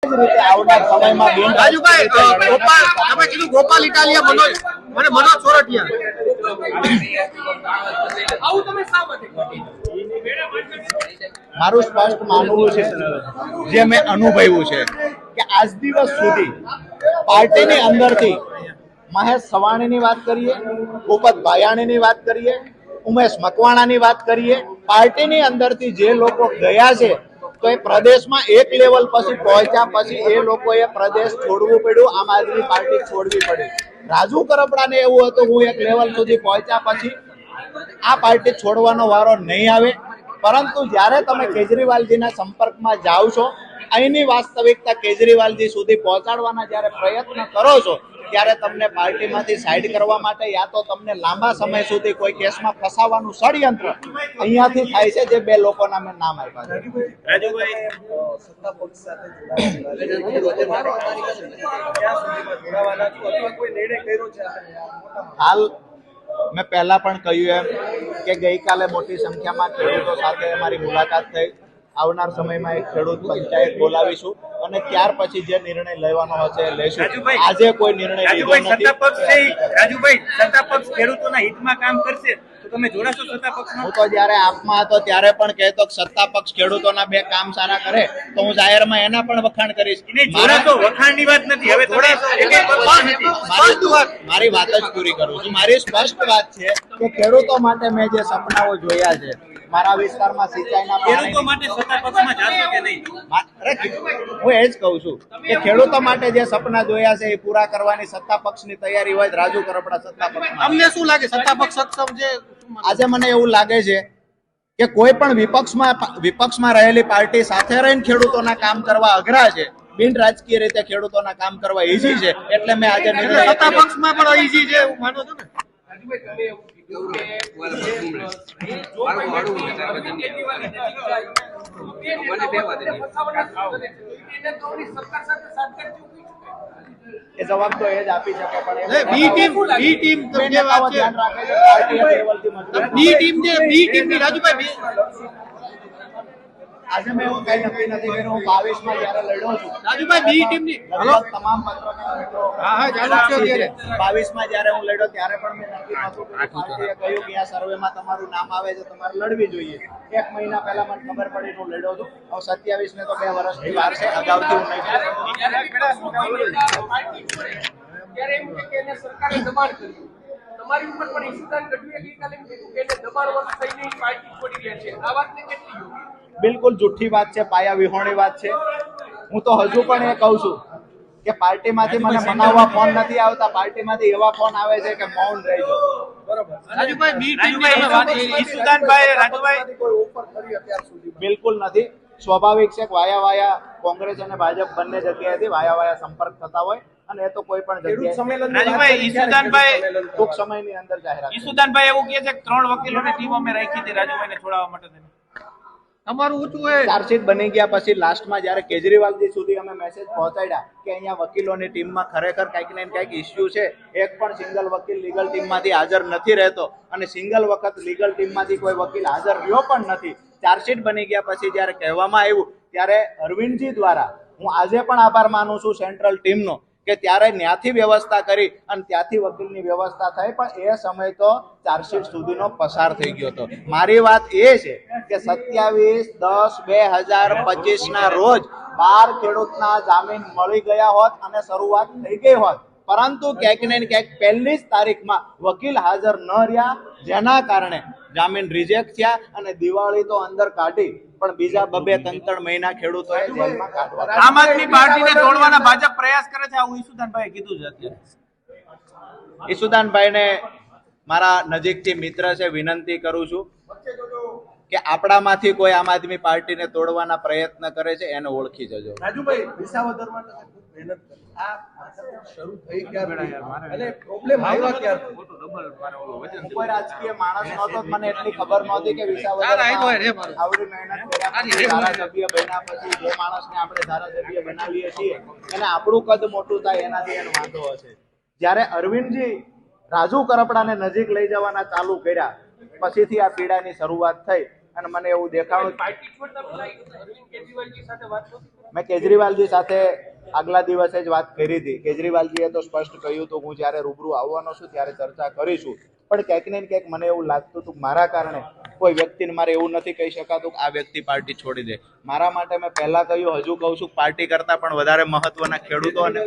રીતે આવનાર સમયમાં બેન રાજુભાઈ ગોપાલ તમે કીધું ગોપાલ ઇટાલિયા મનોજ સોરઠિયા આવું તમે શા માટે મારું સ્પષ્ટ માનવું છે જે મેં અનુભવ્યું છે કે આજ દિવસ સુધી પાર્ટીની અંદરથી મહેશ સવાણીની વાત કરીએ, ભૂપત ભાયાણીની વાત કરીએ, ઉમેશ મકવાણાની વાત કરીએ, પાર્ટીની અંદરથી જે લોકો ગયા છે તો એ પ્રદેશમાં એક લેવલ પછી પહોંચ્યા પછી એ લોકોએ પ્રદેશ છોડવું પડ્યું, આમ આદમી પાર્ટી છોડવી પડી. રાજુ કરપડાને એવું હતું હું એક લેવલ સુધી પહોંચ્યા પછી આ પાર્ટી છોડવાનો વારો નહીં આવે, પરંતુ જ્યારે તમે કેજરીવાલજીના સંપર્કમાં જાઓ છો, અહીંની વાસ્તવિકતા કેજરીવાલજી સુધી પહોંચાડવાના જ્યારે પ્રયત્ન કરો છો ત્યારે તમને પાર્ટીમાંથી સાઈડ કરવા માટે યા તો તમને લાંબા સમય સુધી કોઈ કેસમાં ફસાવાનું ષડયંત્ર અહીંયાથી થાય છે. જે બે લોકોના મેં નામ આપ્યા છે. હાલ મેં પહેલા પણ કહ્યું એમ કે ગઈકાલે મોટી સંખ્યામાં ખેડૂતો સાથે અમારી મુલાકાત થઈ. આવનાર સમયમાં એક ખેડૂત પંચાયત બોલાવીશું અને ત્યાર પછી જે નિર્ણય લેવાનો હશે લેશું. આજે કોઈ નિર્ણય લીધો નથી. રાજુભાઈ સત્તા પક્ષ ખેડૂતોના હિતમાં કામ કરશે તો તમે જોડાશો સત્તા પક્ષમાં? હું તો જ્યારે આપમાં હતો ત્યારે પણ કહેતો કે સત્તા પક્ષ ખેડૂતોના બે કામ સારા કરે તો હું જાહેરમાં એના પણ વખાણ કરીશ. જોડાશો વખાણની વાત નથી, હવે મારી વાત જ પૂરી કરું છું. મારી સ્પષ્ટ વાત છે કે ખેડૂતો માટે મેં જે સપનાઓ જોયા છે, મારા વિસ્તારમાં સિંચાઈના ખેડૂતો માટે સત્તા પક્ષમાં જાશો કે નહીં? હું એ જ કહું છું કે ખેડૂતો માટે જે સપના જોયા છે એ પૂરા કરવાની સત્તા પક્ષની તૈયારી હોય રાજુ કરપડા સત્તા પક્ષમાં. અમને શું લાગે સત્તા પક્ષ સક્ષમ છે? આજે મને એવું લાગે છે કે કોઈ પણ વિપક્ષમાં રહેલી પાર્ટી સાથે રહીને ખેડૂતોના કામ કરવા અઘરા છે, બિન રાજકીય રીતે ખેડૂતોના કામ કરવા ઈઝી છે, એટલે મેં આજે નિર્ણય સત્તા પક્ષમાં પણ ઈઝી છે એવું માનો છો ને? એ જવાબ તો એ જ આપી શકે, પણ બી ટીમ જે વાત છે બી ટીમ ની રાજુભાઈ આજે મેં એવું કઈ નક્કી નથી કર્યું. હું 22 માં જયારે લડ્યો છું રાજુભાઈ બી ટીમ ની તમામ પત્રકાર મિત્રો 22 માં જયારે હું લડ્યો ત્યારે પણ મેં નક્કી નહોતું કર્યું. પાર્ટીએ કહ્યું કે આ સર્વેમાં તમારું નામ આવે છે, તમારે લડવી જોઈએ. એક મહિના પહેલા મને ખબર પડી હું લડ્યો છું. હવે 27 ને તો 2 વર્ષની વાર છે, અગાઉથી હું નહીં. તમારી ઉપર પણ ઈશુદાન ગઢવીએ ગઈકાલે કીધું કે એને દબાણમાં થઈને પાર્ટી છોડી રહ્યા છે. આ વાતને કેટલી યોગ્ય? બિલકુલ જુઠ્ઠી વાત છે, પાયા વિહોણી વાત છે. હું તો હજુ પણ એ કહું છું કે પાર્ટીમાંથી મને મનાવવા ફોન નથી આવતા, પાર્ટીમાંથી એવા ફોન આવે છે કે મૌન રહેજો. બિલકુલ નથી. સ્વાભાવિક છે વાયા કોંગ્રેસ અને ભાજપ બંને જગ્યાએથી વાયા સંપર્ક થતા હોય અને એ તો કોઈ પણ જગ્યાએ ટૂંક સમયની અંદર જાહેરાત. ઈશુદાનભાઈ એવું કહે છે કે 3 વકીલોની ટીમ અમે રાખી હતી રાજુભાઈને છોડાવવા માટે. તમારું ઊંચું હોય ચાર્જશીટ બની ગયા પછી લાસ્ટમાં જ્યારે કેજરીવાલજી સુધી અમે મેસેજ પહોંચાડ્યા કે અહીંયા વકીલોની ટીમમાં ખરેખર કંઈક ને કંઈક ઇસ્યુ છે, એક પણ સિંગલ વકીલ લીગલ ટીમમાંથી હાજર નથી રહેતો અને સિંગલ વખત લીગલ ટીમમાંથી કોઈ વકીલ હાજર રહ્યો પણ નથી. ચાર્જશીટ બની ગયા પછી જ્યારે કહેવામાં આવ્યું ત્યારે અરવિંદજી દ્વારા હું આજે પણ આભાર માનું છું સેન્ટ્રલ ટીમનો કે ત્યારે ત્યાંથી વ્યવસ્થા કરી અને ત્યાંથી વકીલની વ્યવસ્થા થઈ, પણ એ સમય તો ચાર્જશીટ સુધીનો પસાર થઈ ગયો હતો. મારી વાત એ છે કે 27/10/2025 ના રોજ 12 ખેડૂતના જામીન મળી ગયા હોત અને શરૂઆત થઈ ગઈ હોત, પરંતુ ક્યાંક ને ક્યાંક પહેલી જ તારીખમાં વકીલ હાજર ન રહ્યા, જેના કારણે જામીન રિજેક્ટ થયા અને દિવાળી તો અંદર કાઢી પણ બીજા 2-3 મહિના ખેડૂતોએ જેલમાં કાઢવા. આમ આદમી પાર્ટીને તોડવાના ભાજપ પ્રયાસ કરે છે, આવું ઈશુદાનભાઈએ કીધું છે. અત્યારે ઈશુદાનભાઈને મારા નજીકથી મિત્ર છે, વિનંતી કરું છું કે આપણામાંથી કોઈ આમ આદમી પાર્ટીને તોડવાના પ્રયત્ન કરે છે એને ઓળખી જજો. રાજુભાઈ વિસાવદર માટે મહેનત આ શરૂ થઈ ક્યારે અને પ્રોબ્લેમ આવ્યો ક્યારે? કોઈ રાજકીય માણસ નહોતો, મને એટલી ખબર નહોતી કે વિસાવદર આવડી મહેનત કર્યા ધારાસભ્ય બન્યા પછી જે માણસને આપણે ધારાસભ્ય બનાવીએ છીએ એને આપણું કદ મોટું થાય એનાથી એનો વાંધો હશે. જ્યારે અરવિંદજી રાજુ કરપડાને નજીક લઈ જવાના ચાલુ કર્યા પછીથી આ પીડાની શરૂઆત થઈ અને મને એવું દેખાણું પાર્ટી છોડતા પહેલા અરવિંદ કેજરીવાલજી સાથે વાત નહોતી કરી? મેં કેજરીવાલજી સાથે આગલા દિવસે જ વાત કરી હતી. કેજરીવાલજીએ તો સ્પષ્ટ કહ્યું હતું હું જ્યારે રૂબરૂ આવવાનો છું ત્યારે ચર્ચા કરીશું, પણ ક્યાંક ને ક્યાંક મને એવું લાગતું હતું કે મારા કારણે કોઈ વ્યક્તિને મારે એવું નથી કહી શકાતું કે આ વ્યક્તિ પાર્ટી છોડી દે. મારા માટે મેં પહેલા કહ્યું, હજુ કહું છું, પાર્ટી કરતા પણ વધારે મહત્વના ખેડૂતો અને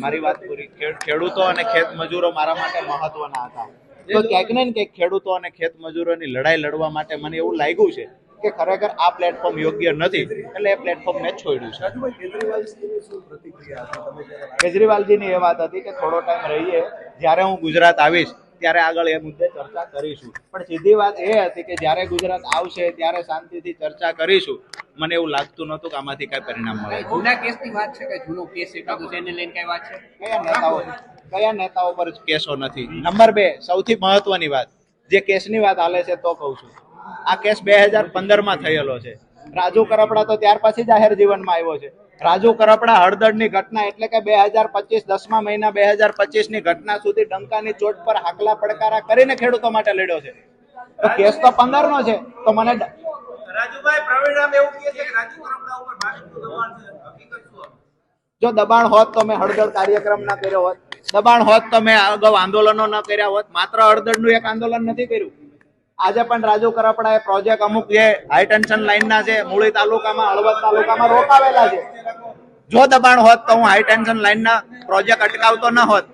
મારી વાત પૂરી, ખેડૂતો અને ખેત મજૂરો મારા માટે મહત્વના હતા. તો ક્યાંક ને ક્યાંક ખેડૂતો અને ખેત મજૂરોની લડાઈ લડવા માટે મને એવું લાગ્યું છે કે ખરેખર આ પ્લેટફોર્મ યોગ્ય નથી, એટલે એ પ્લેટફોર્મ મેં છોડ્યું છે. રાજુભાઈ, કેજરીવાલજીની શું પ્રતિક્રિયા હતી તમે જ્યારે કેજરીવાલજીની એ વાત હતી કે થોડો ટાઈમ રહીએ, જ્યારે હું ગુજરાત આવીશ ત્યારે આગળ એ મુદ્દે ચર્ચા કરીશું. પણ સીધી વાત એ હતી કે જ્યારે ગુજરાત આવશે ત્યારે શાંતિથી ચર્ચા કરીશું. મને એવું લાગતું નહોતું કે આમાંથી કઈ પરિણામ મળે. જૂના કેસની વાત છે કે જૂનો કેસ એકાદો છે એને લઈને કઈ વાત છે? કયા નેતાઓ પર કેસો નથી? નંબર 2, સૌથી મહત્વની વાત, જે કેસની વાત હાલે છે તો કહું છું, આ કેસ 2015માં થયેલો છે. રાજુ કરપડા તો ત્યાર પછી જાહેર જીવનમાં આવ્યો છે. રાજુ કરપડા હળદળની ઘટના એટલે કે 2025 10મા મહિના 2025ની ઘટના સુધી ડંકાની ચોટ પર હાકલા પડકારા કરીને ખેડૂતો માટે લડ્યો છે. તો કેસ તો 15નો છે. તો મને રાજુભાઈ, પ્રવીણામ એવું કહે છે કે રાજુ કરપડા ઉપર ભાજપનું દબાણ છે. હકીકત શું? જો દબાણ હોત તો મેં હળદળ કાર્યક્રમ ના કર્યો હોત, દબાણ હોત તો મેં અગાઉ આંદોલનો ન કર્યા હોત. માત્ર હળદળનું એક આંદોલન નથી કર્યું. આજે પણ રાજુ કરપડાએ પ્રોજેક્ટ અમુક જે હાઈ ટેન્શન લાઈનના છે મૂળી તાલુકામાં, હળવદ તાલુકામાં રોકાવેલા છે. જો દબાણ હોત તો હું હાઈ ટેન્શન લાઈનના પ્રોજેક્ટ અટકાવતો ન હોત.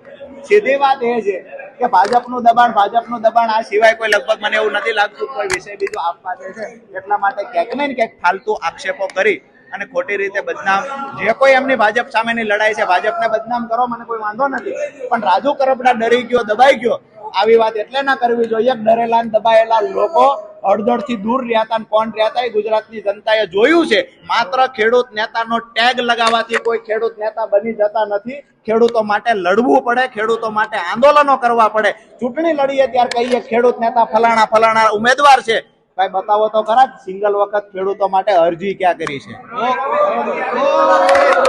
સીધી વાત એ છે કે ભાજપનું દબાણ આ સિવાય કોઈ લગભગ મને એવું નથી લાગતું કોઈ વિષય બીજો આપવા દે છે. એટલા માટે ક્યાંક ને ક્યાંક ફાલતુ આક્ષેપો કરી અને ખોટી રીતે બદનામ, જે કોઈ એમની ભાજપ સામેની લડાઈ છે ભાજપને બદનામ કરો, મને કોઈ વાંધો નથી. પણ રાજુ કરપડા ડરી ગયો, દબાઈ ગયો, આવી વાત એટલે ના કરવી જોઈએ. ડરેલા દબાયેલા લોકો હળદળથી દૂર રહ્યા હતા. કોણ રહ્યા હતા એ ગુજરાતની જનતાએ જોયું છે. માત્ર ખેડૂત નેતાનો ટેગ લગાવવાથી કોઈ ખેડૂત નેતા બની જતા નથી. ખેડૂતો માટે લડવું પડે, ખેડૂતો માટે આંદોલનો કરવા પડે. ચૂંટણી લડીએ ત્યારે કહીએ ખેડૂત નેતા ફલાણા ઉમેદવાર છે. કઈ બતાવો તો ખરા સિંગલ વખત ખેડૂતો માટે અરજી ક્યાં કરી છે?